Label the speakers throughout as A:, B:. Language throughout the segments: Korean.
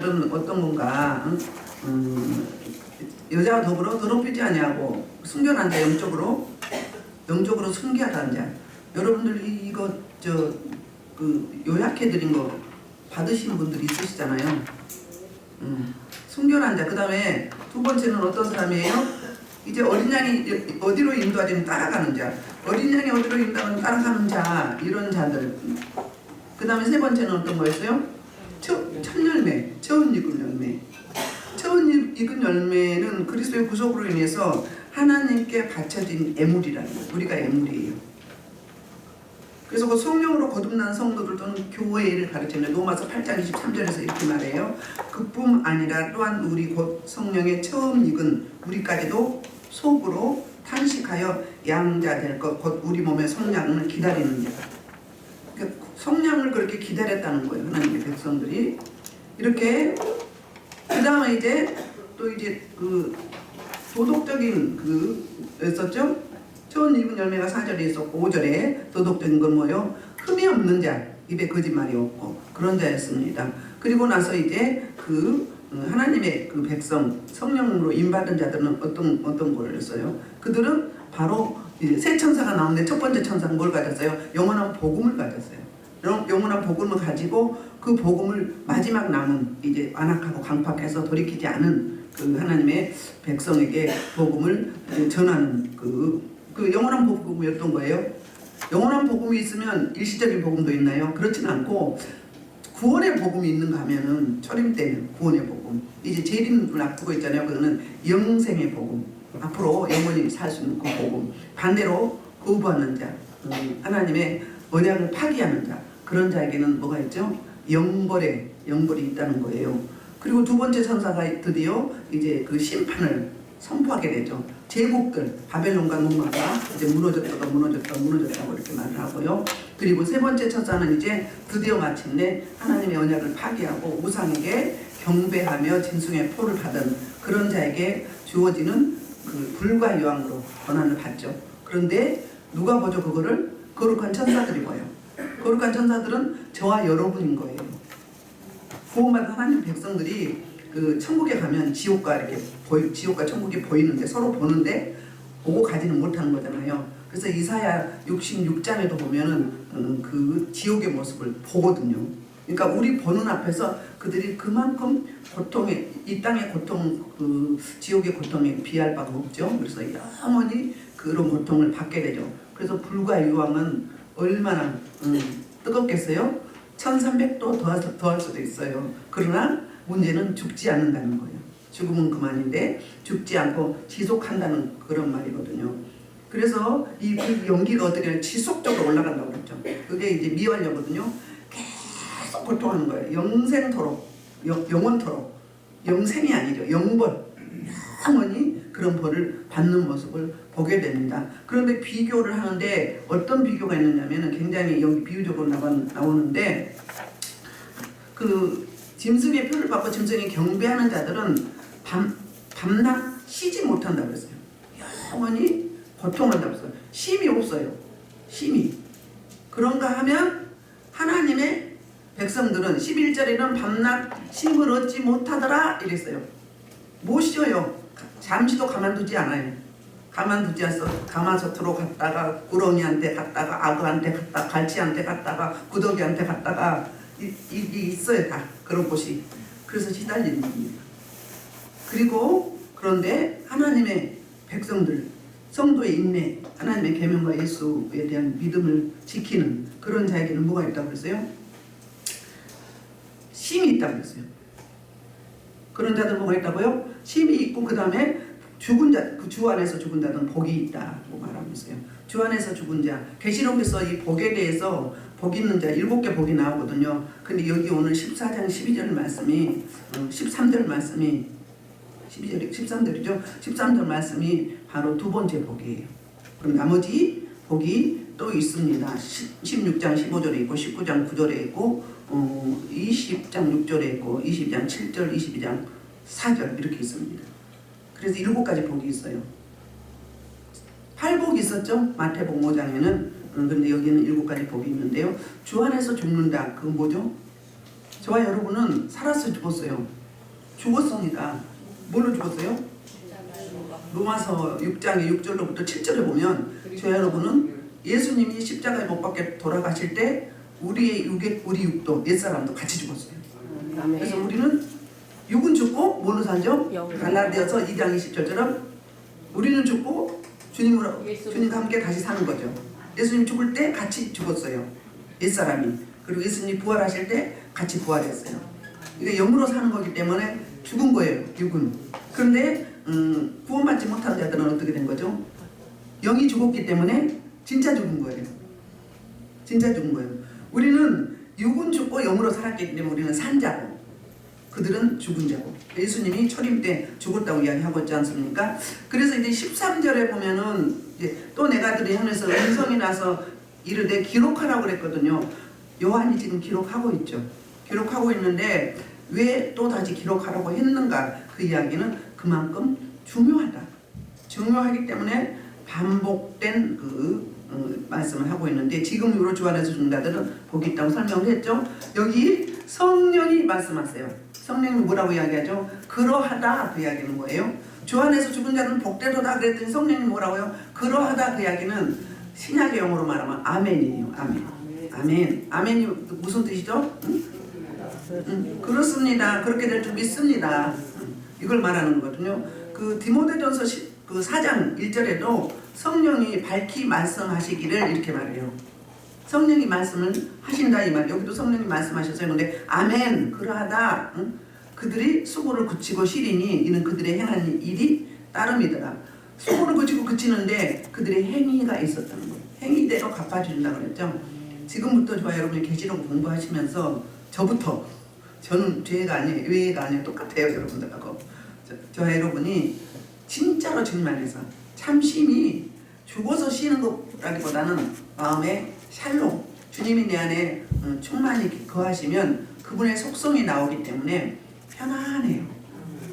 A: 어떤 건가 여자와 더불어 더럽히지 아니하고 순결한 자 영적으로 순결한 자. 여러분들 이거 요약해드린 거 받으신 분들이 있으시잖아요. 순결한 자. 그 다음에 두 번째는 어떤 사람이에요? 이제 어린 양이 어디로 인도하지는 따라가는 자. 어린 양이 어디로 인도하면 따라가는 자. 이런 자들. 그 다음에 세 번째는 어떤 거였어요? 첫 열매, 처음 익은 열매. 처음 익은 열매는 그리스도의 구속으로 인해서 하나님께 바쳐진 애물이라는 거예요. 우리가 애물이에요. 그래서 그 성령으로 거듭난 성도들 또는 교회를 가르치는 로마서 8장 23절에서 이렇게 말해요. 그뿐 아니라 또한 우리 곧 성령의 처음 익은 우리까지도 속으로 탄식하여 양자 될 것 곧 우리 몸의 성량을 기다리는 자. 그러니까 성량을 그렇게 기다렸다는 거예요. 하나님의 백성들이. 이렇게 그 다음에 이제 그 도덕적인 였었죠. 처음 익은 열매가 4절에 있었고 5절에 도덕적인 건 뭐예요? 흠이 없는 자, 입에 거짓말이 없고 그런 자였습니다. 그리고 나서 이제 하나님의 그 백성 성령으로 인받은 자들은 어떤 걸 했어요? 그들은 바로 이제 새 천사가 나오는데 첫 번째 천사는 뭘 가졌어요? 영원한 복음을 가졌어요. 영원한 복음을 가지고 그 복음을 마지막 남은 이제 완악하고 강팍해서 돌이키지 않은 그 하나님의 백성에게 복음을 전하는 그 영원한 복음이 어떤 거예요? 영원한 복음이 있으면 일시적인 복음도 있나요? 그렇진 않고 구원의 복음이 있는가 하면은 초림 때는 구원의 복음. 이제 재림을 앞두고 있잖아요. 그거는 영생의 복음. 앞으로 영원히 살 수 있는 그 복음. 반대로 거부하는 자, 하나님의 언약을 파기하는 자, 그런 자에게는 뭐가 있죠? 영벌이 있다는 거예요. 그리고 두 번째 천사가 드디어 이제 그 심판을 선포하게 되죠. 제국들 바벨론과 로마가 이제 무너졌다고 이렇게 말을 하고요. 그리고 세 번째 천사는 이제 드디어 마침내 하나님의 언약을 파기하고 우상에게 경배하며 짐승의 표를 받은 그런 자에게 주어지는 그 불과 유황으로 권한을 받죠. 그런데 누가 보죠? 그거를 거룩한 천사들이 보여요. 거룩한 천사들은 저와 여러분인 거예요. 구원받은 하나님 백성들이 그 천국에 가면 지옥과 천국이 보이는데 서로 보는데 보고 가지는 못하는 거잖아요. 그래서 이사야 66장에도 보면은 그 지옥의 모습을 보거든요. 그러니까 우리 보는 앞에서 그들이 그만큼 이 땅의 고통, 지옥의 고통에 비할 바가 없죠. 그래서 영원히 그런 고통을 받게 되죠. 그래서 불과 유황은 얼마나 뜨겁겠어요? 1300도 더할 수도 있어요. 그러나 문제는 죽지 않는다는 거예요. 죽으면 그만인데 죽지 않고 지속한다는 그런 말이거든요. 그래서 그 연기가 어떻게 지속적으로 올라간다고 그랬죠. 그게 이제 미완료거든요. 계속 고통하는 거예요. 영원토록. 영생이 아니죠. 영벌. 영원히 그런 벌을 받는 모습을 보게 됩니다. 그런데 비교를 하는데 어떤 비교가 있느냐면 굉장히 여기 비유적으로 나오는데 짐승의 표를 받고 짐승이 경배하는 자들은 밤낮 쉬지 못한다고 그랬어요. 영원히 고통한다고 했어요. 쉼이 없어요. 쉼이. 그런가 하면 하나님의 백성들은 11절에는 밤낮 쉼을 얻지 못하더라 이랬어요. 못 쉬어요. 잠시도 가만두지 않아요. 가마솥으로 갔다가 구렁이한테 갔다가 악어한테 갔다가 갈치한테 갔다가 구더기한테 갔다가 이게 있어요. 다 그런 곳이. 그래서 시달리는 겁니다. 그런데 하나님의 백성들 성도의 인내, 하나님의 계명과 예수에 대한 믿음을 지키는 그런 자에게는 뭐가 있다고 그랬어요? 쉼이 있다고 그랬어요. 그런 자들 뭐가 있다고요? 쉼이 있고 그 다음에 죽은 자, 그 주 안에서 죽은 자들은 복이 있다고 말하고 있어요. 주 안에서 죽은 자. 계시록에서 이 복에 대해서 복 있는 자 7개 복이 나오거든요. 근데 여기 오늘 14장 12절 말씀이 13절 말씀이 13절이죠. 13절 말씀이 바로 두 번째 복이에요. 그럼 나머지 복이 또 있습니다. 16장 15절에 있고 19장 9절에 있고 20장 6절에 있고 20장 7절 22장 4절 이렇게 있습니다. 그래서 7가지 복이 있어요. 8복이 있었죠. 마태복 5장에는. 그런데 여기는 7가지 복이 있는데요. 주 안에서 죽는다. 그건 뭐죠? 저와 여러분은 살았어요, 죽었어요? 죽었습니다. 뭘로 죽었어요? 로마서 6장의 6절로부터 7절에 보면 저와 여러분은 예수님이 십자가에 못 박혀 돌아가실 때 우리 육도 옛사람도 같이 죽었어요. 그래서 우리는 육은 죽고 뭘로 살죠? 갈라디아서 2장 20절처럼 우리는 죽고 주님과 함께 다시 사는 거죠. 예수님 죽을 때 같이 죽었어요, 옛사람이. 그리고 예수님 부활하실 때 같이 부활했어요. 이게 영으로 사는 거기 때문에 죽은 거예요, 육은. 그런데 구원받지 못한 자들은 어떻게 된 거죠? 영이 죽었기 때문에 진짜 죽은 거예요. 진짜 죽은 거예요. 우리는 육은 죽고 영으로 살았기 때문에 우리는 산 자고, 그들은 죽은 자고. 예수님이 초림 때 죽었다고 이야기하고 있지 않습니까? 그래서 이제 13절에 보면은 이제 또 내가 들은 현에서 음성이 나서 이르되 기록하라고 그랬거든요. 요한이 지금 기록하고 있죠. 기록하고 있는데 왜 또 다시 기록하라고 했는가? 그 이야기는 그만큼 중요하다. 중요하기 때문에 반복된 말씀을 하고 있는데, 지금 이후로 주 안에서 죽는 자들은 복이 있다고 설명을 했죠. 여기 성령이 말씀하세요. 성령이 뭐라고 이야기하죠? 그러하다, 그 이야기는 뭐예요? 주 안에서 죽은 자들은 복되도다 그랬더니 성령이 뭐라고요? 그러하다, 그 이야기는 신약의 영어로 말하면 아멘이에요. 아멘. 아멘. 아멘이 무슨 뜻이죠? 그렇습니다. 그렇게 될 줄 믿습니다. 이걸 말하는 거거든요. 그 디모데전서 4장 1절에도 성령이 밝히 말씀하시기를 이렇게 말해요. 성령이 말씀을 하신다 이 말. 여기도 성령이 말씀하셨어요. 근데 아멘, 그러하다. 그들이 수고를 그치고 쉬리니 이는 그들의 행한 일이 따름이더라. 수고를 그치고 그치는데 그들의 행위가 있었다는 거예요. 행위대로 갚아준다 그랬죠. 지금부터 저와 여러분이 계시록 공부하시면서 저는 죄가 아니에요, 외가 아니에요, 똑같아요 여러분들하고. 저와 여러분이 진짜로 주님 안에서 참심이 죽어서 쉬는 것라기보다는 마음에 샬롬, 주님이 내 안에 충만히 거하시면 그분의 속성이 나오기 때문에 편안해요.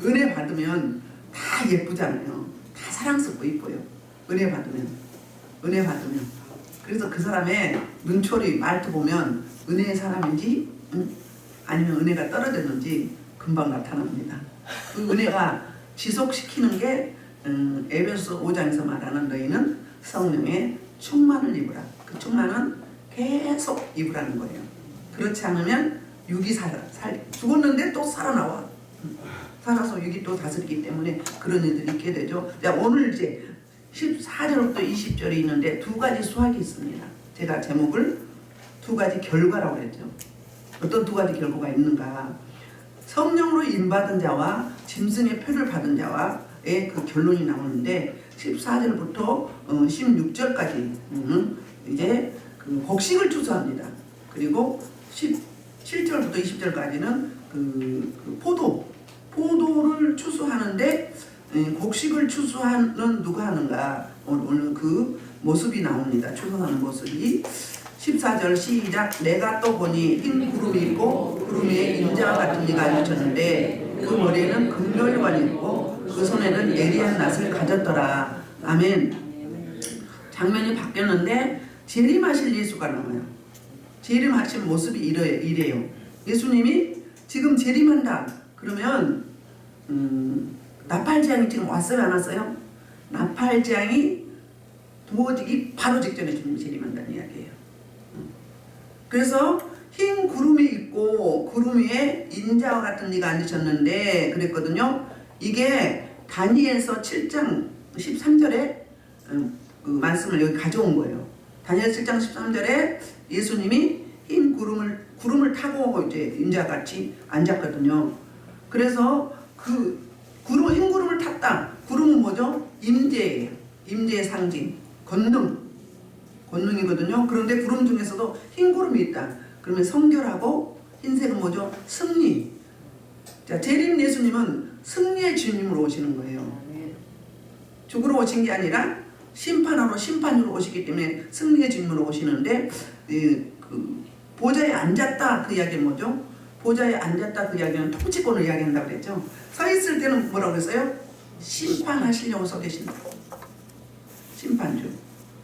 A: 은혜 받으면 다 예쁘잖아요. 다 사랑스럽고 이뻐요. 은혜 받으면. 그래서 그 사람의 눈초리, 말투 보면 은혜의 사람인지 아니면 은혜가 떨어졌는지 금방 나타납니다. 그 은혜가 지속시키는 게 에베소 5장에서 말하는 너희는 성령의 충만을 입으라. 그 충만은 계속 입으라는 거예요. 그렇지 않으면 육이 죽었는데 또 살아나와. 살아서 육이 또 다스리기 때문에 그런 일들이 있게 되죠. 자, 오늘 이제 14절부터 20절이 있는데 두 가지 수학이 있습니다. 제가 제목을 두 가지 결과라고 했죠. 어떤 두 가지 결과가 있는가? 성령으로 인받은 자와 짐승의 표를 받은 자와의 그 결론이 나오는데 14절부터 16절까지 이제 그 곡식을 추수합니다. 그리고 17절부터 20절까지는 그 포도를 추수하는데 곡식을 추수하는 누가 하는가? 오늘 그 모습이 나옵니다. 추수하는 모습이 14절 시작. 내가 또 보니 흰 구름이 있고 구름 위에 인자와 같은 이가 앉으셨는데 그 머리에는 금멸관이 있고 그 손에는 예리한 낫을 가졌더라. 아멘. 장면이 바뀌었는데 재림하실 예수가 나와요. 재림하신 모습이 이래요. 예수님이 지금 재림한다. 그러면 나팔재앙이 지금 왔어요, 안 왔어요? 나팔재앙이 두어지기 바로 직전에 주님이 재림한다는 이야기예요. 그래서 흰 구름이 있고 구름 위에 인자와 같은 이가 앉으셨는데 그랬거든요. 이게 다니엘서 7장 13절에 그 말씀을 여기 가져온 거예요. 다니엘 7장 13절에 예수님이 흰 구름을 타고 이제 인자와 같이 앉았거든요. 그래서 그 흰 구름을 탔다. 구름은 뭐죠? 임재예요. 임재의 상징, 권능이거든요. 그런데 구름 중에서도 흰 구름이 있다. 그러면 성결하고 흰색은 뭐죠? 승리. 자, 재림 예수님은 승리의 주님으로 오시는 거예요. 죽으러 오신 게 아니라 심판으로 오시기 때문에 승리의 주님으로 오시는데 그 보좌에 앉았다 그 이야기는 뭐죠? 보좌에 앉았다 그 이야기는 통치권을 이야기한다고 그랬죠. 서 있을 때는 뭐라고 그랬어요? 심판하시려고 서 계신다고. 심판주.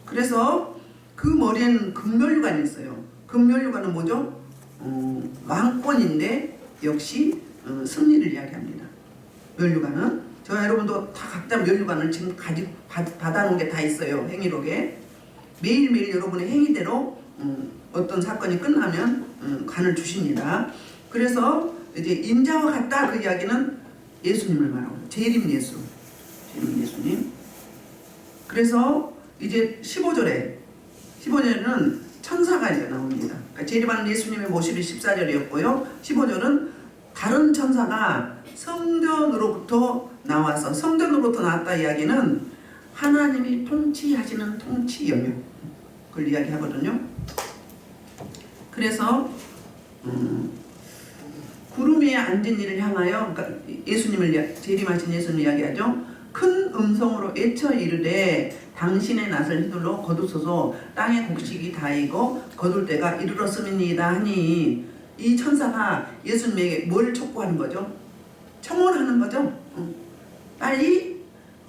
A: 그래서 그 머리에는 금멸류관이 있어요. 금멸류관은 뭐죠? 왕권인데 역시 승리를 이야기합니다. 면류관은 저와 여러분도 다 각자 면류관을 지금 받아놓은 게 다 있어요. 행위록에 매일매일 여러분의 행위대로 어떤 사건이 끝나면 관을 주십니다. 그래서 이제 인자와 같다 그 이야기는 예수님을 말하고 재림 예수님. 그래서 이제 15절에는 천사가 이제 나옵니다. 그러니까 재림하는 예수님의 모습이 14절이었고요. 15절은 다른 천사가 성전으로부터 나와서 성전으로부터 나왔다 이야기는 하나님이 통치하시는 통치 영역 그걸 이야기하거든요. 그래서 구름 위에 앉은 이를 향하여 그러니까 예수님을 재림하신 예수님을 이야기하죠. 큰 음성으로 외쳐 이르되 당신의 낫을 휘둘러 거두소서 땅의 곡식이 다이고 거둘 때가 이르렀음이니이다 하니 이 천사가 예수님에게 뭘 촉구하는 거죠? 청혼하는 거죠. 빨리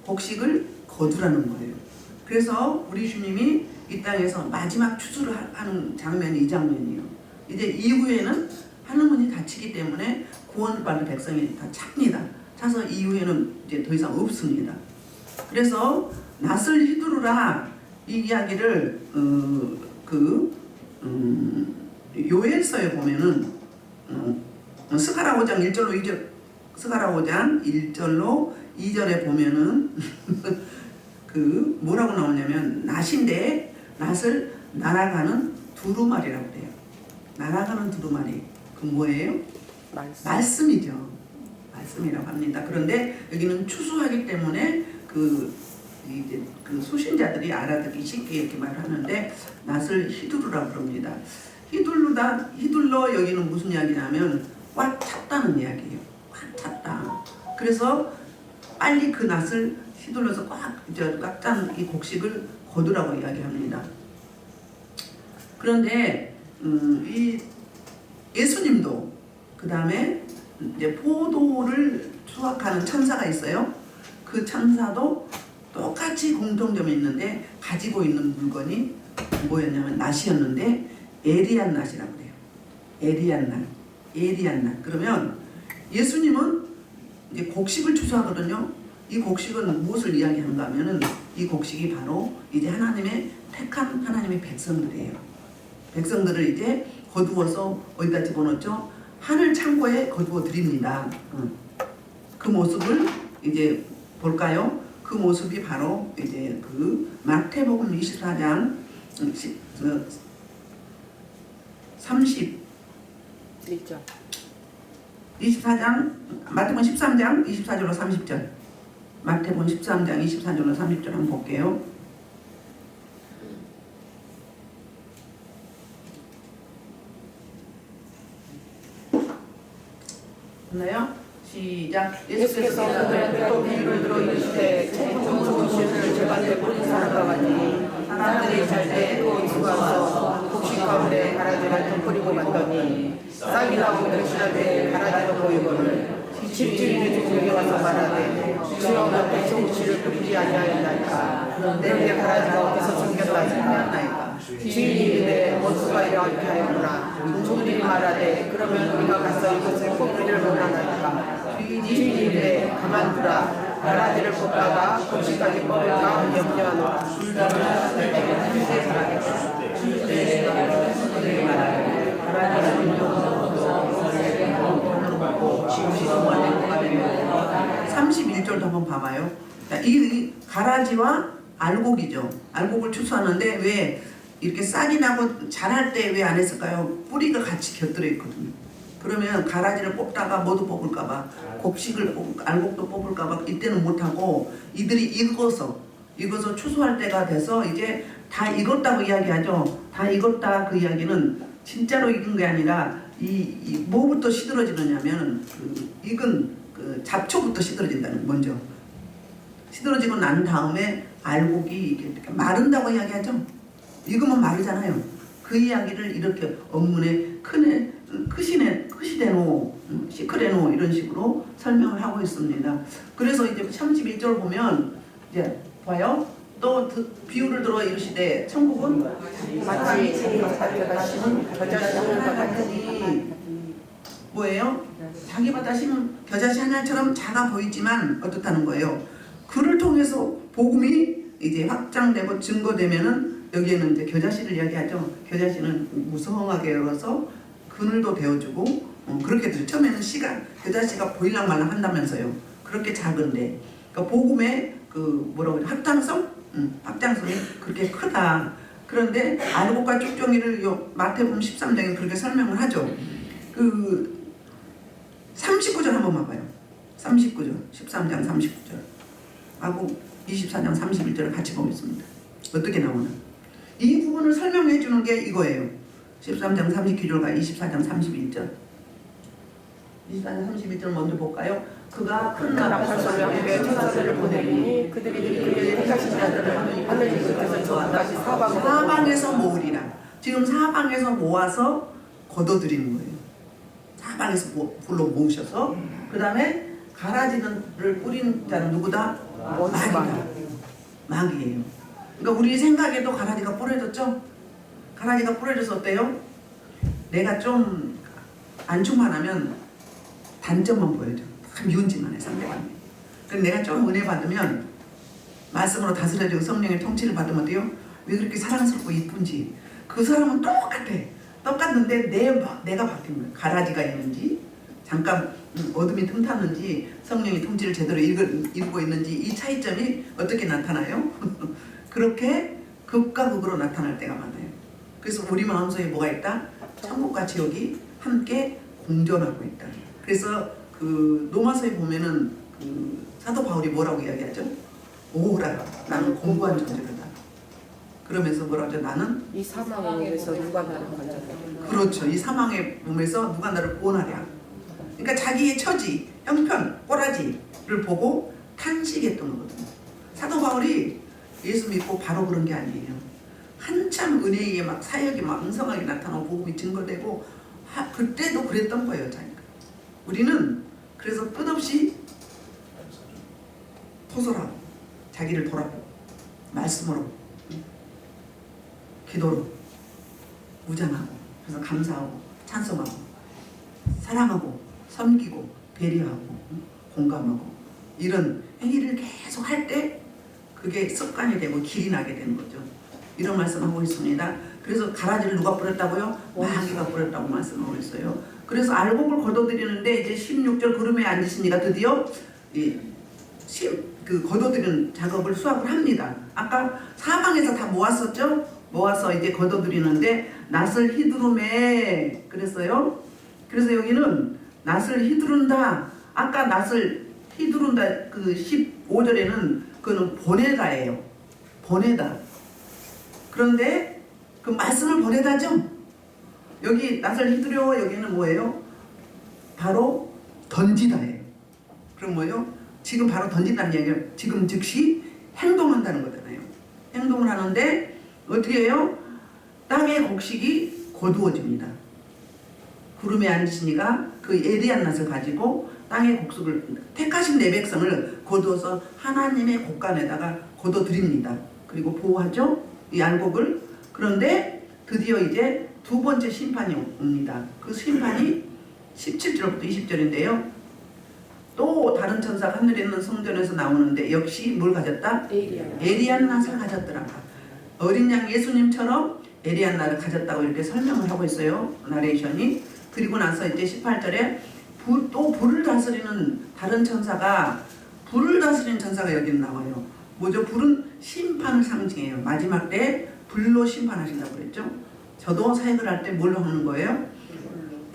A: 곡식을 거두라는 거예요. 그래서 우리 주님이 이 땅에서 마지막 추수를 하는 장면이 이 장면이에요. 이제 이후에는 하늘문이 닫히기 때문에 구원받을 백성이 다 찹니다. 차서 이후에는 이제 더 이상 없습니다. 그래서 낫을 휘두르라 이 이야기를 요엘서에 보면은 스가랴 5장 1절로 2절 스가랴 5장 1절로 2절에 보면은 뭐라고 나오냐면 낫인데 낫을 날아가는 두루마리라고 돼요. 날아가는 두루마리 그 뭐예요? 말씀이죠. 말씀이라고 합니다. 그런데 여기는 추수하기 때문에 이제 수신자들이 알아듣기 쉽게 이렇게 말하는데 낫을 휘두르라 그럽니다. 휘둘러 여기는 무슨 이야기냐면 꽉 찼다는 이야기예요. 꽉 찼다. 그래서 빨리 그 낫을 휘둘러서 꽉 짠 이 곡식을 거두라고 이야기합니다. 그런데 이 예수님도 그 다음에 이제 포도를 수확하는 천사가 있어요. 그 천사도 똑같이 공통점이 있는데 가지고 있는 물건이 뭐였냐면 낫이었는데 에리안 낫이라고 그래요. 에리안 낫. 그러면 예수님은 이제 곡식을 추수하거든요. 이 곡식은 무엇을 이야기하는가 하면은 이 곡식이 바로 이제 하나님의 택한 하나님의 백성들이에요. 백성들을 이제 거두어서 어디다 집어넣죠? 하늘 창고에 거두어 드립니다. 그 모습을 이제 볼까요? 그 모습이 바로 이제 마태복음 24장 24장 마태복음 13장 24절로 30절 마태복음 13장 24절로 30절 한번 볼게요. 됐나요? 시작.
B: 예수께서 그들에게 또 비유를 들어 이르시되 청정으로 시를 제반대 모든 사람과 같이 사람들이 잘때 또 들어와서 곡식 가운데 가라지를 덮으리고 만더니 싹이 나고 결실하되 가라지가 보이거늘 집주인이 주님께 와서 말하되 주여 나에게 곡식을 뿌리지 아니하였나이까. 그런데 가라지가 어디서 생겼나이까. 주인이 이르되 원수가 이러하게 하였구나. 종들이 말하되 그러면 우리가 가서 이것을 뽑기를 원하나이까. 주인이 이르되 가만두라. 가라지를 뽑다가 곡식까지 뽑을까 염려하노라.
A: 삼십일 31절도 한번 봐봐요. 이 가라지와 알곡이죠. 알곡을 추수하는데 왜 이렇게 싹이 나고 자랄 때 왜 안 했을까요? 뿌리가 같이 곁들여 있거든요. 그러면 가라지를 뽑다가 뭐도 뽑을까봐, 곡식을 알곡도 뽑을까봐 이때는 못하고 이들이 익어서 추수할 때가 돼서 이제 다 익었다고 이야기하죠. 다 익었다 그 이야기는 진짜로 익은 게 아니라 이 뭐부터 시들어지느냐면 익은 잡초부터 시들어진다는 먼저 시들어지고 난 다음에 알곡이 이렇게 마른다고 이야기하죠. 익으면 마르잖아요. 그 이야기를 이렇게 언문에 크시데노, 시크레노 이런 식으로 설명을 하고 있습니다. 그래서 이제 31절 보면 이제 봐요. 또 비유를 들어 이르시되 천국은
B: 마치 자기가 심은 겨자씨와 같으니
A: 뭐예요? 자기보다 심은 겨자씨 하나처럼 작아 보이지만 어떻다는 거예요? 그를 통해서 복음이 이제 확장되고 증거되면은 여기에는 이제 겨자씨를 이야기하죠. 겨자씨는 무성하게 열어서 그늘도 되어주고 그렇게 들죠. 처음에는 씨가 겨자씨가 보일랑 말랑 한다면서요. 그렇게 작은데 그러니까 복음의 그 뭐라고 그러죠? 확장성이 그렇게 크다. 그런데 알곡과 쭉정이를 요 마태복음 13장에 그렇게 설명을 하죠. 그 39절 한번 봐봐요. 39절 13장 39절 하고 24장 31절을 같이 보겠습니다. 어떻게 나오나? 이 부분을 설명해 주는 게 이거예요. 13장 39절과 24장 31절 24장 31절 먼저 볼까요? 그가 큰
B: 나팔 소리와 함께 천사들을 보내니 그들이 그의 택하신 자들을 하늘 끝에서 저 끝까지
A: 사방에서 모으리라. 지금 사방에서 모아서 거둬들이는 거예요. 사방에서 불러 모으셔서 그 다음에 가라지를 뿌린 자는 누구다? 마귀다. 마귀예요. 그러니까 우리 생각에도 가라지가 뿌려졌죠? 가라지가 뿌려져서 어때요? 내가 좀 안충만하면 단점만 보여줘. 미운짓만 해 상대방이. 그럼 내가 좀 은혜 받으면 말씀으로 다스려지고 성령의 통치를 받으면 어때요? 왜 그렇게 사랑스럽고 이쁜지. 그 사람은 똑같는데 내가 바뀐 거예요. 가라지가 있는지 잠깐 어둠이 틈탔는지 성령의 통치를 제대로 읽고 있는지 이 차이점이 어떻게 나타나요? 그렇게 극과 극으로 나타날 때가 많아요. 그래서 우리 마음속에 뭐가 있다? 천국과 지옥이 함께 공존하고 있다. 그래서 그 로마서에 보면은 그 사도 바울이 뭐라고 이야기하죠? 오라 나는 공부한 존재다. 그러면서 뭐라고 하죠? 나는
B: 이 사망의 몸에서 누가 나를 건졌다.
A: 그렇죠. 이 사망의 몸에서 누가 나를 구원하랴. 그러니까 자기의 처지, 형편, 꼬라지를 보고 탄식했던 거거든요. 사도 바울이 예수 믿고 바로 그런 게 아니에요. 한참 은혜에 막 사역이 막 왕성하게 나타나고 복음이 증거되고 그때도 그랬던 거예요. 자기가. 우리는 그래서 끝없이 토설하고 자기를 돌아보고 말씀으로 기도로 무장하고 그래서 감사하고 찬송하고 사랑하고 섬기고 배려하고 공감하고 이런 행위를 계속 할 때 그게 습관이 되고 길이 나게 되는 거죠. 이런 말씀하고 있습니다. 그래서 가라지를 누가 뿌렸다고요? 마귀가 뿌렸다고 말씀하고 있어요. 그래서 알곡을 거둬들이는데 이제 16절 구름에 앉으시니까 드디어 그 거둬들이는 작업을 수확을 합니다. 아까 사방에서 다 모았었죠? 모아서 이제 거둬들이는데 낫을 휘두르매 그랬어요. 그래서 여기는 낫을 휘두른다. 아까 낫을 휘두른다 그 15절에는 그거는 보내다예요. 보내다. 그런데 그 말씀을 보내다죠. 여기 낫을 휘두려 여기는 뭐예요? 바로 던지다예요. 그럼 뭐예요? 지금 바로 던진다는 얘기가 지금 즉시 행동한다는 거잖아요. 행동을 하는데 어떻게 해요? 땅의 곡식이 거두어집니다. 구름에 앉으시니까 그 예리한 낫을 가지고 땅의 곡식을 택하신 내 백성을 거두어서 하나님의 곳간에다가 거둬들입니다. 그리고 보호하죠. 이 알곡을. 그런데 드디어 이제 두 번째 심판이 옵니다. 그 심판이 17절부터 20절인데요. 또 다른 천사가 하늘에 있는 성전에서 나오는데 역시 뭘 가졌다? 예리한 낫을 가졌더라. 어린 양 예수님처럼 예리한 낫을 가졌다고 이렇게 설명을 하고 있어요. 나레이션이. 그리고 나서 이제 18절에 또 불을 다스리는 다른 천사가 불을 다스리는 천사가 여기는 나와요. 뭐죠? 불은 심판을 상징해요. 마지막 때 불로 심판하신다고 그랬죠. 저도 사역을 할 때 뭘로 하는 거예요?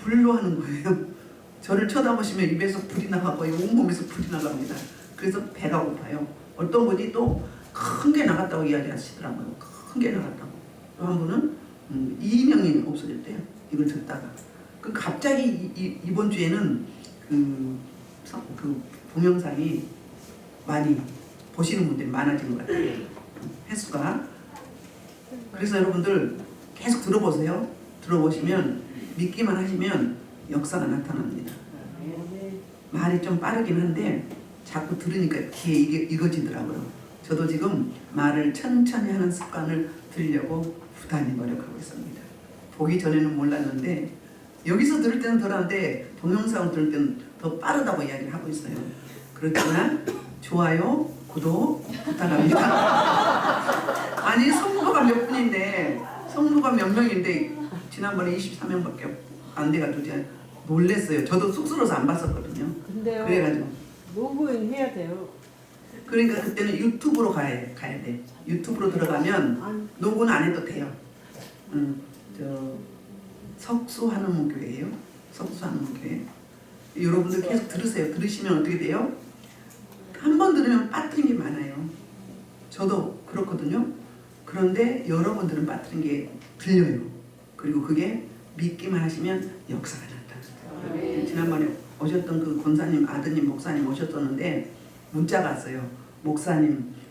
A: 불로 하는 거예요. 저를 쳐다보시면 입에서 불이 나가고 온몸에서 불이 나갑니다. 그래서 배가 고파요. 어떤 분이 또 큰 게 나갔다고 이야기하시더라고요. 큰 게 나갔다고. 또 한 분은 이인형이 없어졌대요. 이걸 듣다가. 그 갑자기 이번 주에는 그 동영상이 많이 보시는 분들이 많아진 것 같아요. 횟수가. 그래서 여러분들 계속 들어보세요. 들어보시면 믿기만 하시면 역사가 나타납니다. 말이 좀 빠르긴 한데 자꾸 들으니까 귀에 익어지더라고요. 저도 지금 말을 천천히 하는 습관을 들이려고 부단히 노력하고 있습니다. 보기 전에는 몰랐는데 여기서 들을 때는 덜한데 동영상을 들을 때는 더 빠르다고 이야기를 하고 있어요. 그렇지만 좋아요, 구독 부탁합니다. 아니 성도가 몇 분인데 성도가 몇 명인데 지난번에 23명밖에 안 돼가지고 제가 놀랬어요. 저도 쑥스러워서 안 봤었거든요.
C: 근데요.
A: 그래가지고
C: 로그인 해야 돼요.
A: 그러니까 그때는 유튜브로 가야 돼. 유튜브로 들어가면
C: 아니,
A: 녹음 안 해도 돼요. 저 석수한음교회예요. 석수한음교회. 여러분들 계속 들으세요. 들으시면 어떻게 돼요? 한 번 들으면 빠뜨린 게 많아요. 저도 그렇거든요. 그런데 여러분들은 빠뜨린 게 들려요. 그리고 그게 믿기만 하시면 역사가 나타나요. 지난번에 오셨던 그 권사님 아드님 목사님 오셨었는데 문자가 왔어요.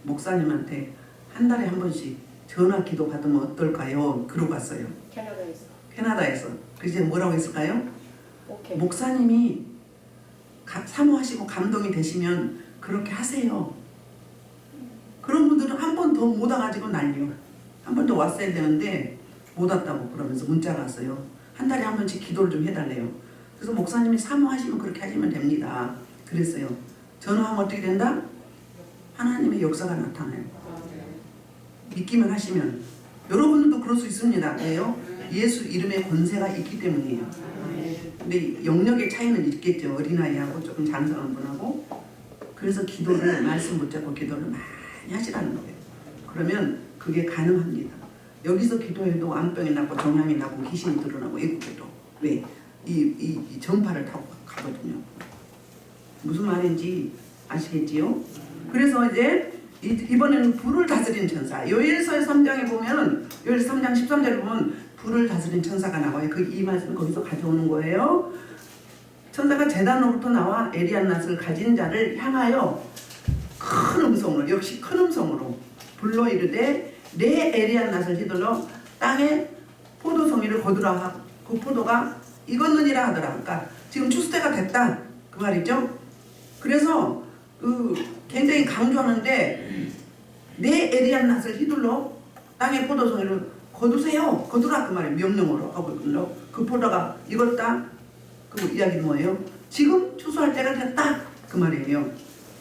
A: 목사님한테 한 달에 한 번씩 전화 기도 받으면 어떨까요? 그러고 왔어요. 캐나다에서. 그래서 뭐라고 했을까요?
C: 오케이.
A: 목사님이 사모하시고 감동이 되시면 그렇게 하세요. 그런 분들은 한 번 더 못 와가지고 난리요. 한 번 더 왔어야 되는데 못 왔다고 그러면서 문자가 왔어요. 한 달에 한 번씩 기도를 좀 해달래요. 그래서 목사님이 사모하시면 그렇게 하시면 됩니다. 그랬어요. 전화하면 어떻게 된다? 하나님의 역사가 나타나요. 믿기만 하시면. 여러분들도 그럴 수 있습니다. 왜요? 예수 이름의 권세가 있기 때문이에요. 근데 영역의 차이는 있겠죠. 어린아이하고 조금 장성한 분하고. 그래서 기도를 말씀 붙잡고 기도를 많이 하시라는 거예요. 그러면 그게 가능합니다. 여기서 기도해도 암병이 나고 정향이 나고 귀신이 드러나고 애국에도 왜? 이 전파를 타고 가거든요. 무슨 말인지 아시겠지요? 그래서 이제 이번에는 불을 다스리는 천사. 요엘서의 3장에 보면 요엘서 3장 13절에 보면 불을 다스리는 천사가 나와요. 이 말씀 거기서 가져오는 거예요. 천사가 제단으로부터 나와 에리안낫을 가진 자를 향하여 큰 음성으로 역시 큰 음성으로 불러 이르되 내 에리안낫을 휘둘러 땅에 포도송이를 거두라. 그 포도가 익었느니라 하더라. 그러니까 지금 추수때가 됐다 그 말이죠. 그래서 굉장히 강조하는데 내 에리안낫을 휘둘러 땅에 포도송이를 거두세요. 거두라 그 말이에요. 명령으로 하고 있거든요. 그 포도가 익었다. 그 이야기는 뭐예요? 지금 추수할 때가 됐다 그 말이에요.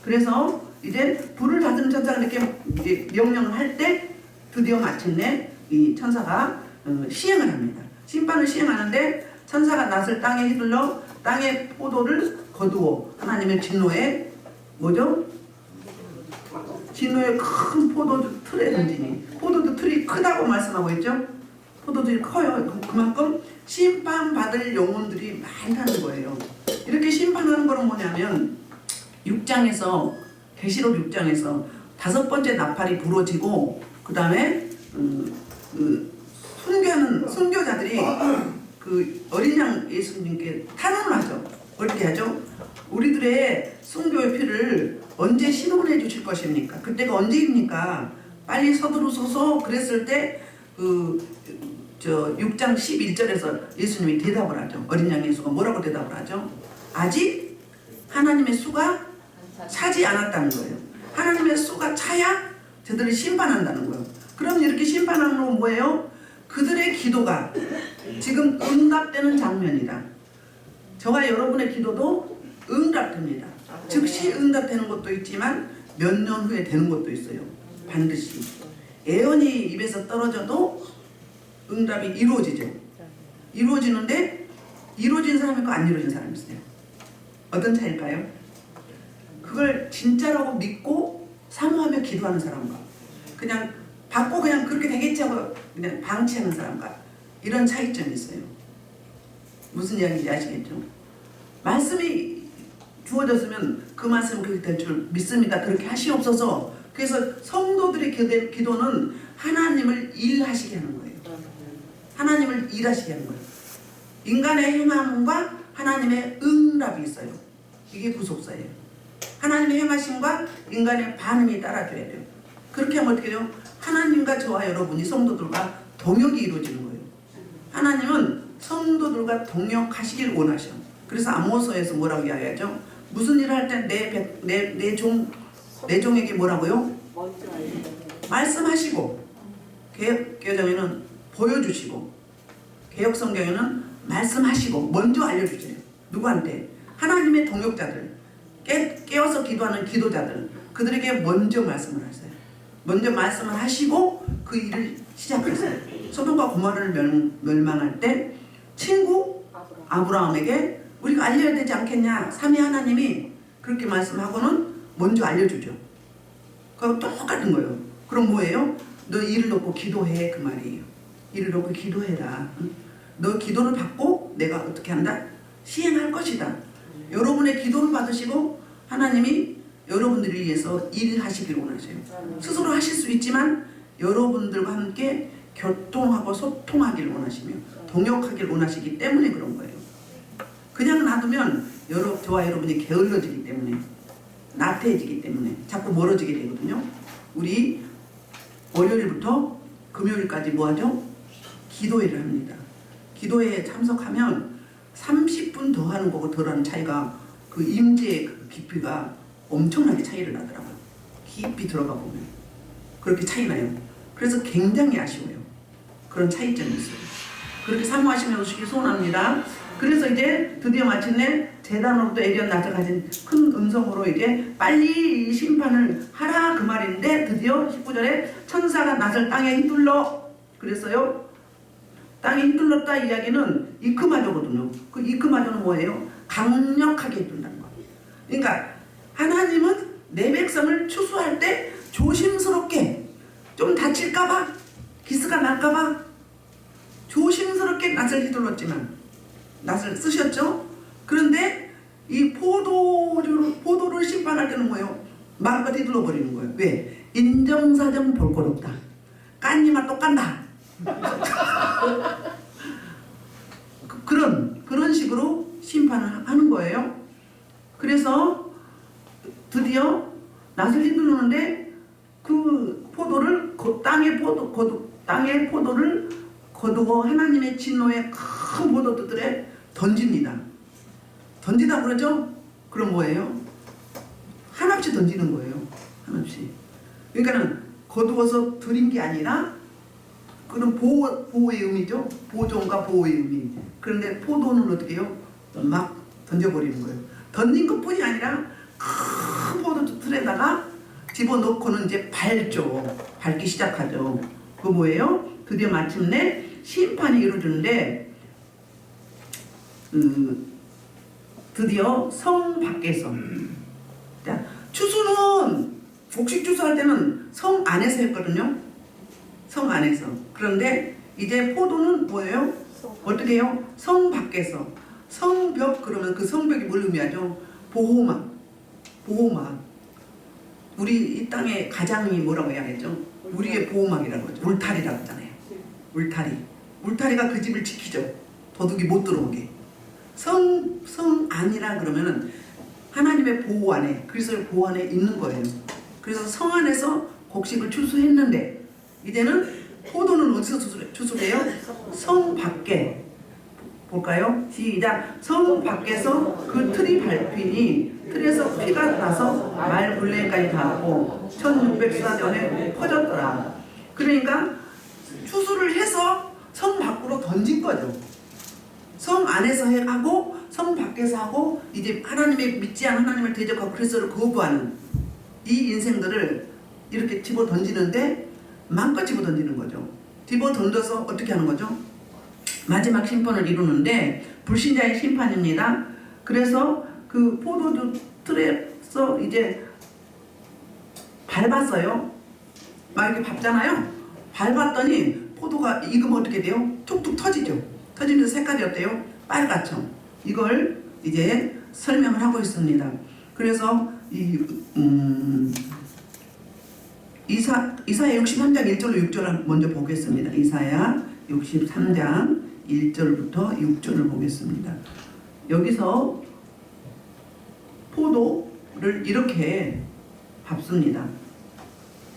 A: 그래서 이제 불을 다스리는 천사가 이렇게 이제 명령을 할 때 드디어 마침내 이 천사가 시행을 합니다. 심판을 시행하는데 천사가 낫을 땅에 휘둘러 땅의 포도를 거두어 하나님의 진노에 뭐죠? 진노의 큰 포도주 틀에 던지니 포도주 틀이 크다고 말씀하고 있죠? 포도주가 커요. 그만큼 심판받을 영혼들이 많다는 거예요. 이렇게 심판하는 거는 뭐냐면 6장에서 계시록 6장에서 5번째 나팔이 부러지고 그 다음에 순교하는 순교자들이 그 어린 양 예수님께 탄원을 하죠. 어떻게 하죠? 우리들의 순교의 피를 언제 신원해 주실 것입니까? 그때가 언제입니까? 빨리 서두르소서 그랬을 때 6장 11절에서 예수님이 대답을 하죠. 어린 양 예수가 뭐라고 대답을 하죠? 아직 하나님의 수가 차지 않았다는 거예요. 하나님의 수가 차야 저들을 심판한다는 거예요. 그럼 이렇게 심판하는 건 뭐예요? 그들의 기도가 지금 응답되는 장면이다. 저와 여러분의 기도도 응답됩니다. 즉시 응답되는 것도 있지만 몇 년 후에 되는 것도 있어요. 반드시. 예언이 입에서 떨어져도 응답이 이루어지죠. 이루어지는데 이루어진 사람이 있고 안 이루어진 사람이 있어요. 어떤 차일까요? 그걸 진짜라고 믿고 사모하며 기도하는 사람과 그냥 받고 그냥 그렇게 되겠지 하고 그냥 방치하는 사람과 이런 차이점이 있어요. 무슨 이야기인지 아시겠죠? 말씀이 주어졌으면 그 말씀 그렇게 될 줄 믿습니다. 그렇게 하시옵소서. 그래서 성도들의 기도는 하나님을 일하시게 하는 거예요. 하나님을 일하시게 하는 거예요. 인간의 행함과 하나님의 응답이 있어요. 이게 구속사예요. 하나님의 행하심과 인간의 반응이 따라줘야 돼요. 그렇게 하면 어떻게 돼요? 하나님과 저와 여러분이 성도들과 동역이 이루어지는 거예요. 하나님은 성도들과 동역하시길 원하셔. 그래서 아모스에서 뭐라고 이야기하죠? 무슨 일을 할 때 내 종에게 뭐라고요?
C: 먼저 알려요.
A: 말씀하시고, 개혁개정에는 보여주시고, 개혁성경에는 말씀하시고 먼저 알려주세요. 누구한테? 하나님의 동역자들, 깨어서 기도하는 기도자들, 그들에게 먼저 말씀을 하세요. 먼저 말씀을 하시고 그 일을 시작하세요. 소돔과 고모라를 멸망할 때 친구 아브라함에게 우리가 알려야 되지 않겠냐? 삼위 하나님이 그렇게 말씀하고는 먼저 알려주죠. 그거 똑같은 거예요. 그럼 뭐예요? 너 일을 놓고 기도해, 그 말이에요. 일을 놓고 기도해라. 너 기도를 받고 내가 어떻게 한다? 시행할 것이다. 여러분의 기도를 받으시고 하나님이 여러분들을 위해서 일하시기를 원하세요. 스스로 하실 수 있지만 여러분들과 함께 교통하고 소통하기를 원하시며 동역하기를 원하시기 때문에 그런 거예요. 그냥 놔두면 저와 여러분이 게을러지기 때문에, 나태해지기 때문에 자꾸 멀어지게 되거든요. 우리 월요일부터 금요일까지 뭐하죠? 기도회를 합니다. 기도회에 참석하면 30분 더 하는 거고 덜 하는 차이가, 그 임재의 그 깊이가 엄청나게 차이를 나더라고요. 깊이 들어가 보면 그렇게 차이 나요. 그래서 굉장히 아쉬워요. 그런 차이점이 있어요. 그렇게 사모하시며 오시기 소원합니다. 그래서 이제 드디어 마침내 제단으로부터 에리언 낯을 가진 큰 음성으로 이제 빨리 심판을 하라 그 말인데, 드디어 19절에 천사가 낯을 땅에 휘둘러, 그랬어요. 땅에 휘둘렀다 이야기는 이크마저거든요. 그 이크마저는 뭐예요? 강력하게 휘둘른다는 거예요. 그러니까 하나님은 내 백성을 추수할 때 조심스럽게, 좀 다칠까봐, 기스가 날까봐 조심스럽게 낯을 휘둘렀지만, 낯을 쓰셨죠? 그런데 이 포도를 심판할 때는 뭐예요? 마음껏 휘둘러 버리는 거예요. 왜? 인정사정 볼 것 없다. 깐니만 또 깐다. 그런 식으로 심판을 하는 거예요. 그래서 드디어 낯을 휘두르는데 그 포도를 땅의 포도를 거두고 하나님의 진노의 큰 포도들에 던집니다. 던지다 그러죠? 그럼 뭐예요? 한없이 던지는 거예요. 한없이. 그러니까는 거두어서 드린 게 아니라 그런 보호의 의미죠. 보존과 보호의 의미. 그런데 포도는 어떻게 해요? 막 던져버리는 거예요. 던진 것뿐이 아니라 큰 포도 틀에다가 집어넣고는 이제 밟기 시작하죠. 그 뭐예요? 드디어 마침내 심판이 이루어지는데, 드디어 성 밖에서, 자, 추수는 곡식 추수할 때는 성 안에서 했거든요. 성 안에서. 그런데 이제 포도는 뭐예요? 어떻게 해요? 성 밖에서. 성벽, 그러면 그 성벽이 뭘 의미하죠? 보호막. 우리 이 땅의 가장이 뭐라고 해야겠죠? 우리의 보호막이라고 하죠. 울타리라고 하잖아요. 울타리가 그 집을 지키죠. 도둑이 못 들어오게. 성 안이라 그러면은 하나님의 보호 안에, 그리스도의 보호 안에 있는 거예요. 그래서 성 안에서 곡식을 추수했는데, 이제는 포도는 어디서 추수해요? 성 밖에. 볼까요? 시작. 성 밖에서 그 틀이 밟히니 틀에서 피가 나서 말 굴레까지 닿았고 1600수년에 퍼졌더라. 그러니까 추수를 해서 성 밖으로 던진 거죠. 성 안에서 하고 성 밖에서 하고, 이제 하나님의 믿지 않은 하나님을 대적하고 그리스도를 거부하는 이 인생들을 이렇게 집어 던지는데, 마음껏 집어 던지는 거죠. 집어 던져서 어떻게 하는 거죠? 마지막 심판을 이루는데 불신자의 심판입니다. 그래서 그 포도주 틀에서 이제 밟았어요. 막 이렇게 밟잖아요. 밟았더니 포도가 익으면 어떻게 돼요? 툭툭 터지죠. 터지면서 색깔이 어때요? 빨갛죠. 이걸 이제 설명을 하고 있습니다. 그래서 이사야 63장 1절로 6절을 먼저 보겠습니다. 이사야 63장 1절부터 6절을 보겠습니다. 여기서 포도를 이렇게 밟습니다.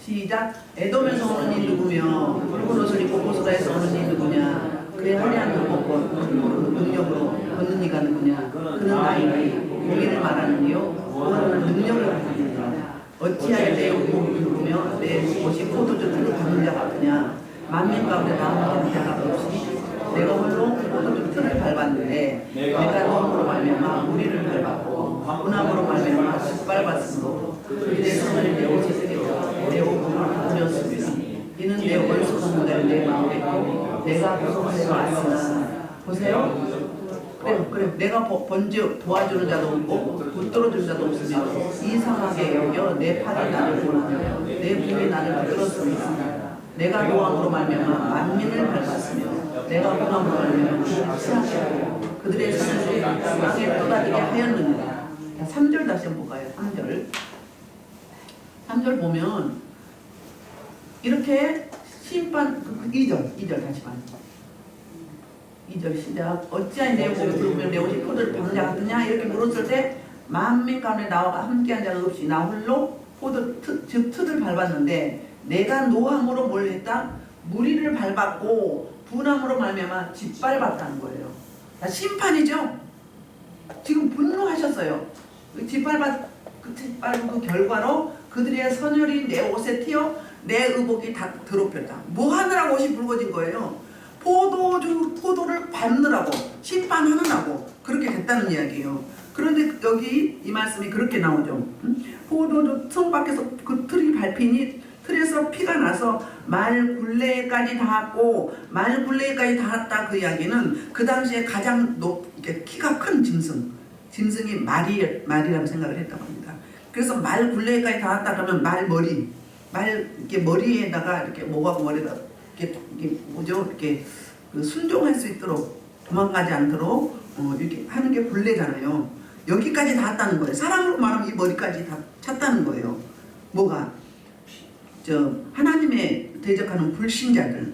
A: 시작. 에돔에서 오는 이 누구며 붉은 옷을 입고 보스라에서 오는 이 누구냐. 그의 화려한 눈목과 능력으로 걷는 이가 누구냐. 그는 나이니 공의를 말하는 이요 원하는 능력을 가지느니라. 어찌하여 내 의복을 부르며 내 옷이 포도주 틀을 받는 자가 없느냐. 만민 가운데 나오는 자가 없으니 내가 홀로 포도주 틀을 밟았는데 내가 노함으로 말미암아 무리를 밟았고 분함으로 말미암아 짓밟았으므로 그들의 손을 내 옷에 뜯어 내 옷을 부렸습니다. 이는 내 원수 성자를 내 마음에 있고 내가 보소서 왔으나 보세요. 그래 내가 번지 도와주는 자도 없고 붙들어주는 자도 없으며 이상하게 여겨 내 팔이 나를 원하며 내 몸이 나를 붙들었습니다. 내가 노함으로 말미암아 만민을 밟았으며 내가 분함으로 말미암아 치하고 그들의 손을 땅에 떠다니게 하였느니라. 3절 다시 한번 볼까요? 3절 보면 이렇게 심판 2절 다시 봐. 2절 시작. 어찌하여 내 몸을 부르며 내 옷이 포도를 받는 자 같느냐 이렇게 물었을 때 만민 가운데 나와 함께한 자가 없이 나 홀로 포도 즉 틀을 밟았는데 내가 노함으로 뭘 했다? 무리를 밟았고 분함으로 말미암아 짓밟았다는 거예요. 심판이죠. 지금 분노하셨어요. 짓밟은 그 결과로 그들의 선혈이 내 옷에 튀어 내 의복이 다 더럽혔다. 뭐 하느라고 옷이 붉어진 거예요? 포도를 밟느라고 심판하느라고 그렇게 됐다는 이야기예요. 그런데 여기 이 말씀이 그렇게 나오죠. 포도주 성 밖에서 그 틀이 밟히니 틀에서 피가 나서 말 굴레까지 닿았고 말 굴레까지 닿았다. 그 이야기는 그 당시에 가장 키가 큰 짐승이 말이라고 생각을 했다고 합니다. 그래서 말 굴레까지 닿았다 그러면 말머리 이렇게 머리에다가 이렇게 목하고 머리에다 이게 뭐죠? 이렇게 순종할 수 있도록 도망가지 않도록 이렇게 하는 게 굴레잖아요. 여기까지 닿았다는 거예요. 사람으로 말하면 이 머리까지 다 찼다는 거예요. 뭐가? 하나님의 대적하는 불신자들,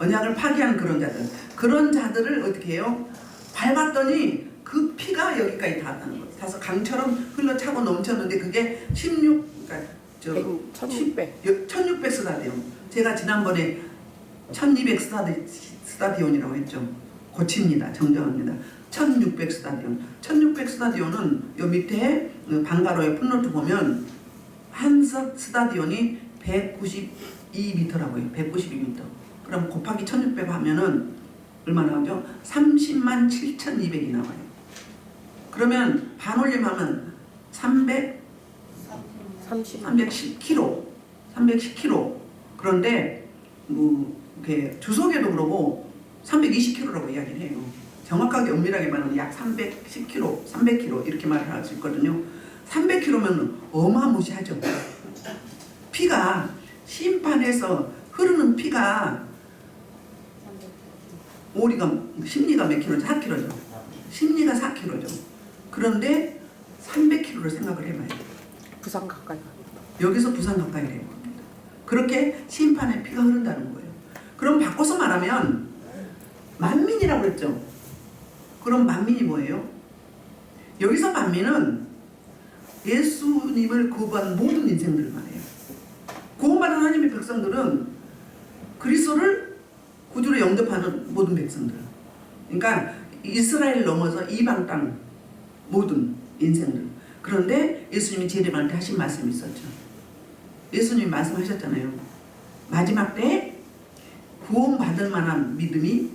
A: 언약을 파기하는 그런 자들을 어떻게 해요? 밟았더니 그 피가 여기까지 닿았다는 거예요. 다서 강처럼 흘러차고 넘쳤는데 그게 1600 스타디온. 제가 지난번에 1200 스타디온이라고 했죠. 고칩니다. 정정합니다. 1600 스타디온. 1600 스타디온은 요 밑에 방가로의 풋노트 보면 한 스타디온이 192m라고 해요. 192m. 그럼 곱하기 1600 하면은 얼마 나오죠? 30만 7200이 나와요. 그러면 반올림하면 310kg. 그런데 이렇게 주석에도 그러고 320kg라고 이야기를 해요. 정확하게 엄밀하게 말하면 약 310kg, 300kg 이렇게 말을 할 수 있거든요. 300kg면 어마무시하죠. 피가 심판에서 흐르는 피가 심리가 몇 킬로죠? 4kg죠. 심리가 4kg죠. 그런데 300kg를 생각을 해봐요.
B: 부산 가까이.
A: 여기서 부산 가까이 되는 겁니다. 그렇게 심판의 피가 흐른다는 거예요. 그럼 바꿔서 말하면 만민이라고 그랬죠. 그럼 만민이 뭐예요? 여기서 만민은 예수님을 구원한 모든 인생들을 말해요. 구원받은 하나님의 백성들은 그리스도를 구주로 영접하는 모든 백성들. 그러니까 이스라엘 넘어서 이방 땅 모든 인생들. 그런데 예수님이 제자들한테 하신 말씀이 있었죠. 예수님이 말씀하셨잖아요. 마지막 때 구원받을 만한 믿음이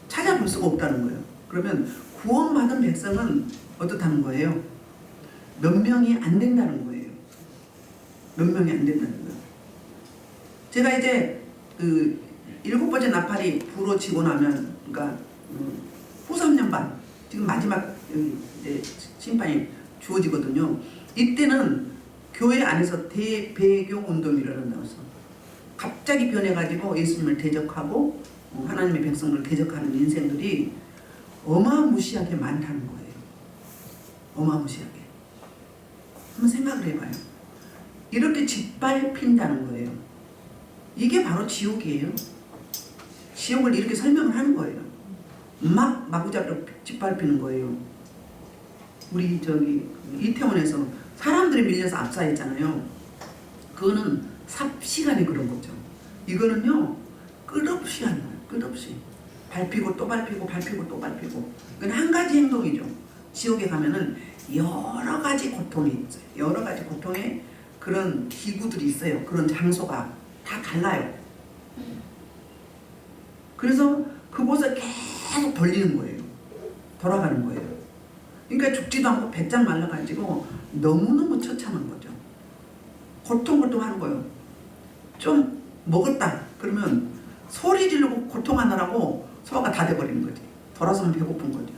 A: 찾아볼 수가 없다는 거예요. 그러면 구원받은 백성은 어떻다는 거예요? 몇 명이 안 된다는 거예요. 몇 명이 안 된다는 거예요. 제가 이제 그 7번째 나팔이 부러지고 나면, 그러니까 후 3년 반, 지금 마지막 이제 심판이 주어지거든요. 이때는 교회 안에서 대배교 운동이 일어난다고 해서 갑자기 변해가지고 예수님을 대적하고 하나님의 백성들을 대적하는 인생들이 어마무시하게 많다는 거예요. 어마무시하게. 한번 생각을 해봐요. 이렇게 짓밟힌다는 거예요. 이게 바로 지옥이에요. 지옥을 이렇게 설명을 하는 거예요. 막 마구잡이로 짓밟히는 거예요. 우리 이태원에서 사람들이 밀려서 압사했잖아요. 그거는 삽시간에 그런 거죠. 이거는요 끝없이 하는 거예요. 끝없이 밟히고 또 밟히고 밟히고 또 밟히고. 이건 한 가지 행동이죠. 지옥에 가면은 여러 가지 고통이 있어요. 여러 가지 고통의 그런 기구들이 있어요. 그런 장소가 다 달라요. 그래서 그곳에 계속 돌리는 거예요. 돌아가는 거예요. 그러니까 죽지도 않고 배짱 말라가지고 너무너무 처참한 거죠. 고통고통하는 거예요. 좀 먹었다 그러면 소리 지르고 고통하느라고 소화가 다 돼버리는 거지. 돌아서면 배고픈 거죠.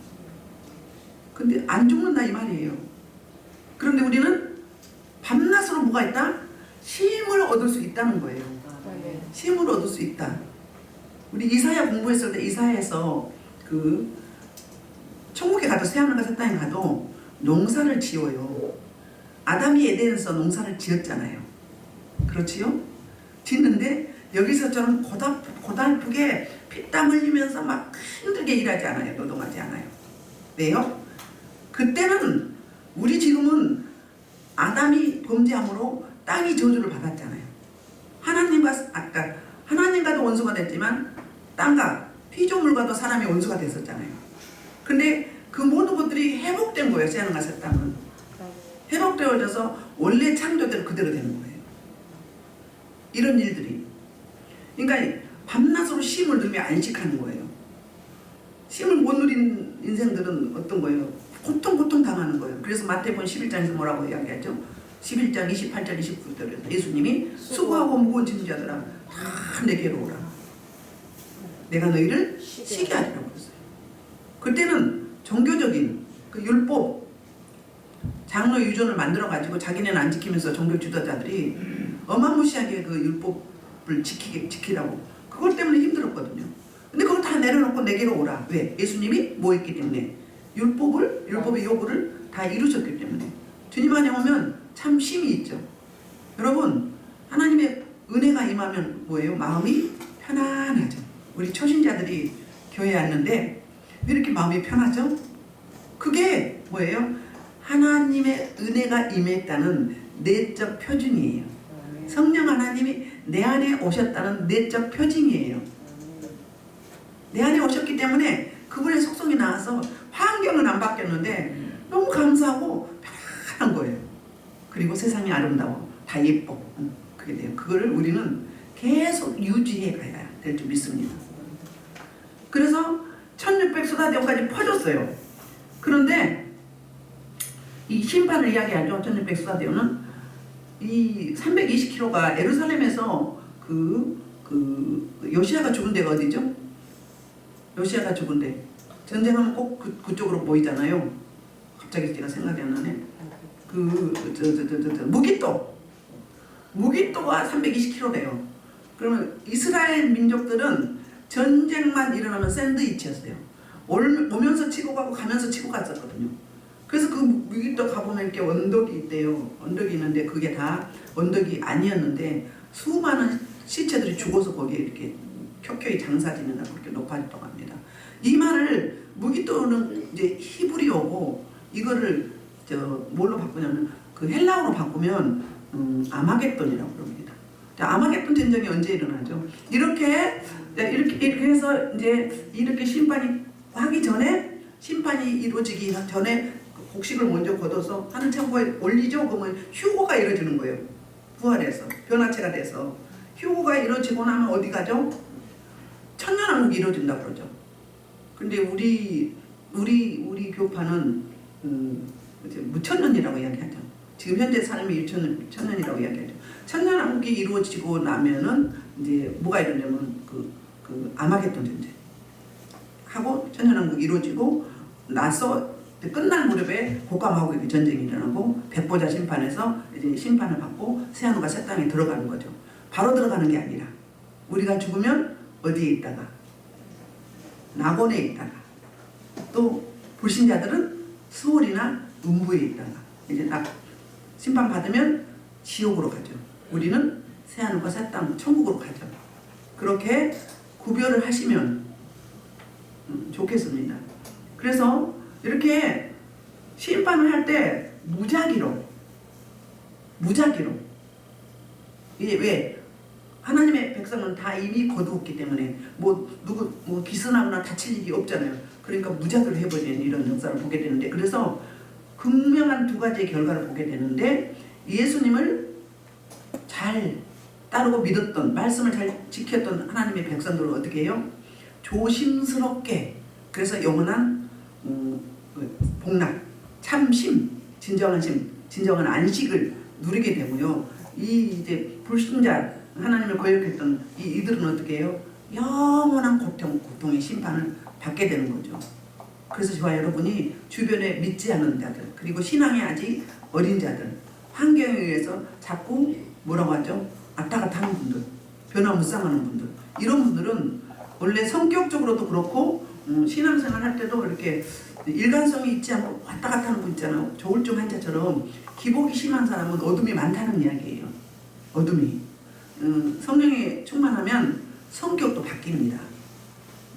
A: 근데 안 죽는다 이 말이에요. 그런데 우리는 밤낮으로 뭐가 있다? 쉼을 얻을 수 있다는 거예요. 쉼을 얻을 수 있다. 우리 이사야 공부했을 때 이사야에서 그 천국에 가도 새하늘과 새 땅에 가도 농사를 지어요. 아담이 에덴에서 농사를 지었잖아요. 그렇지요? 짓는데 여기서처럼 고달프게 피땀 흘리면서 막 힘들게 일하지 않아요. 노동하지 않아요. 왜요? 그때는 우리 지금은 아담이 범죄함으로 땅이 저주를 받았잖아요. 하나님과도 원수가 됐지만 땅과 피조물과도 사람이 원수가 됐었잖아요. 근데 그 모든 것들이 회복된 거예요. 새하늘과 새 땅은 회복되어져서 원래 창조대로 그대로 되는 거예요. 이런 일들이. 그러니까 밤낮으로 쉼을 누리며 안식하는 거예요. 쉼을 못 누린 인생들은 어떤 거예요? 고통 당하는 거예요. 그래서 마태복음 11장에서 뭐라고 이야기하죠? 11장 28절 29절에서 예수님이 수고하고 무거운 짐자들아 다 내게로 오라. 내가 너희를 쉬게 하리라고 했어요. 그때는 종교적인 그 율법 장로 유전을 만들어 가지고 자기네는 안 지키면서 종교 지도자들이 어마무시하게 그 율법을 지키라고 그것 때문에 힘들었거든요. 근데 그걸 다 내려놓고 내게로 오라. 왜? 예수님이 뭐 했기 때문에 율법의 요구를 다 이루셨기 때문에. 주님 안에 오면 참 쉼이 있죠. 여러분 하나님의 은혜가 임하면 뭐예요? 마음이 편안하죠. 우리 초신자들이 교회에 왔는데 왜 이렇게 마음이 편하죠? 그게 뭐예요? 하나님의 은혜가 임했다는 내적 표징이에요. 성령 하나님이 내 안에 오셨다는 내적 표징이에요. 내 안에 오셨기 때문에 그분의 속성이 나와서 환경은 안 바뀌었는데 너무 감사하고 편안한 거예요. 그리고 세상이 아름다워. 다 예뻐. 그게 돼요. 그거를 우리는 계속 유지해 가야 될 줄 믿습니다. 그래서 1600수다대오까지 퍼졌어요. 그런데 이 심판을 이야기하죠. 1600수다대오는 이 320km가 예루살렘에서 요시야가 죽은 데가 어디죠? 요시야가 죽은 데. 전쟁하면 꼭 그쪽으로 모이잖아요. 갑자기 제가 생각이 안 나네. 무기또가 320km래요. 그러면 이스라엘 민족들은 전쟁만 일어나면 샌드위치였어요. 오면서 치고 가고 가면서 치고 갔었거든요. 그래서 그 무기또 가보면 이렇게 언덕이 있대요. 언덕이 있는데 그게 다 언덕이 아니었는데 수많은 시체들이 죽어서 거기에 이렇게 켜켜이 장사지는다고 그렇게 높아졌다고 합니다. 이 말을 무기또는 이제 히브리어고 이거를 뭘로 바꾸냐면 그 헬라어로 바꾸면 아마겟돈이라고 그럽니다. 아마겟돈 전쟁이 언제 일어나죠? 이렇게 해서 이제 이렇게 심판이 하기 전에 심판이 이루어지기 전에 곡식을 먼저 걷어서 하늘 창고에 올리죠. 그러면 휴고가 이루어지는 거예요. 부활해서 변화체가 돼서 휴고가 이루어지고 나면 어디 가죠? 천년왕국이 이루어진다고 그러죠. 근데 우리 교파는 무천년이라고 이야기하죠. 지금 현재 삶이 1천년이라고 이야기하죠. 천년왕국이 이루어지고 나면은 이제 뭐가 이루어지냐면 그 아마겟돈 전쟁 하고 천년왕국이 이루어지고 나서 끝날 무렵에 고감하고 전쟁이 일어나고 백보자 심판에서 이제 심판을 받고 새하늘과 새 땅에 들어가는 거죠. 바로 들어가는 게 아니라 우리가 죽으면 어디에 있다가 낙원에 있다가 또 불신자들은 수월이나 음부에 있다가 이제 딱 심판 받으면 지옥으로 가죠. 우리는 새하늘과 새 땅 천국으로 가죠. 그렇게 구별을 하시면 좋겠습니다. 그래서 이렇게 심판을 할 때 무작위로 이게 왜 하나님의 백성은 다 이미 거두었기 때문에 누구 기선하거나 다칠 일이 없잖아요. 그러니까 무작위로 해버리는 이런 역사를 보게 되는데 그래서 분명한 두 가지의 결과를 보게 되는데, 예수님을 잘 따르고 믿었던, 말씀을 잘 지켰던 하나님의 백성들은 어떻게 해요? 조심스럽게, 그래서 영원한 복락, 참심, 진정한 심, 진정한 안식을 누리게 되고요. 이 이제 불신자, 하나님을 거역했던 이들은 어떻게 해요? 영원한 고통의 심판을 받게 되는 거죠. 그래서 저와 여러분이 주변에 믿지 않는 자들, 그리고 신앙이 아직 어린 자들, 환경에 의해서 자꾸 뭐라고 하죠? 왔다 갔다 하는 분들, 변화무쌍하는 분들, 이런 분들은 원래 성격적으로도 그렇고 신앙생활 할 때도 이렇게 일관성이 있지 않고 왔다 갔다 하는 분 있잖아요. 조울증 환자처럼 기복이 심한 사람은 어둠이 많다는 이야기예요. 어둠이. 성령이 충만하면 성격도 바뀝니다.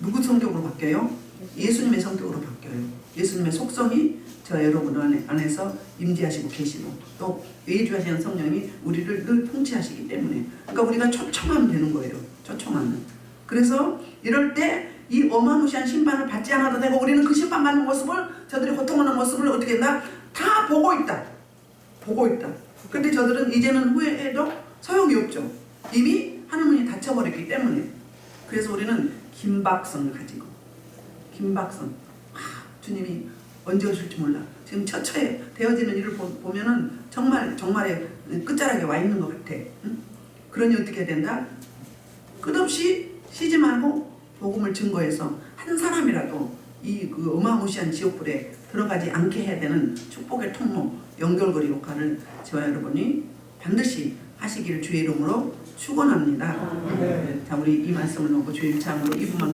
A: 누구 성격으로 바뀌어요? 예수님의 성격으로 바뀌어요. 예수님의 속성이 저 여러분 안에서 임재하시고 계시고, 또 외주하시는 성령이 우리를 늘 통치하시기 때문에, 그러니까 우리가 초청하면 되는 거예요. 초청하면. 그래서 이럴 때 이 어마무시한 심판을 받지 않아도 되고, 우리는 그 심판받는 모습을, 저들이 고통하는 모습을 어떻게 했나? 다 보고 있다. 보고 있다. 근데 저들은 이제는 후회해도 소용이 없죠. 이미 하늘문이 닫혀버렸기 때문에. 그래서 우리는 긴박성을 가지고, 긴박성. 주님이 언제 오실지 몰라. 지금 처처에 되어지는 일을 보면은 정말의 끝자락에 와 있는 것 같아. 응? 그러니 어떻게 해야 된다? 끝없이 쉬지 말고 복음을 증거해서 한 사람이라도 그 어마무시한 지옥불에 들어가지 않게 해야 되는 축복의 통로, 연결고리 역할을 저와 여러분이 반드시 하시기를 주의 이름으로 축원합니다. 자, 우리 이 말씀을 놓고 주의 일창으로 이 부분